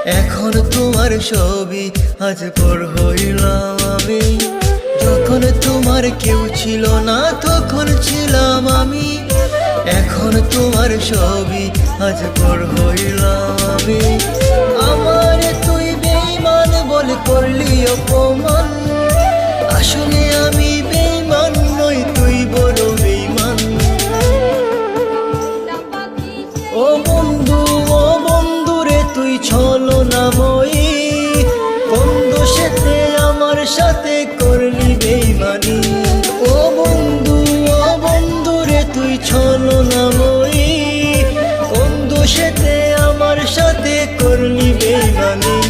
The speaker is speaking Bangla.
এখন তোমার ছবি আজ পর হইলাম আমি। যখন তোমার কেউ ছিল না তখন ছিলাম আমি। এখন তোমার ছবি আজ পর হইলাম আমি। আমার তুই বেঈমান বলে করলি অপমান, আসলে আমি বেঈমান নই, তুই বড় বেঈমান। ও বন্ধু, ও বন্ধু রে তুই ছলনাময়ী, কোন দোষেতে আমার সাথে করলি বেঈমানি। ও বন্ধু, ও বন্ধু রে তুই ছলনাময়ী, কোন দোষেতে আমার সাথে করলি বেঈমানি।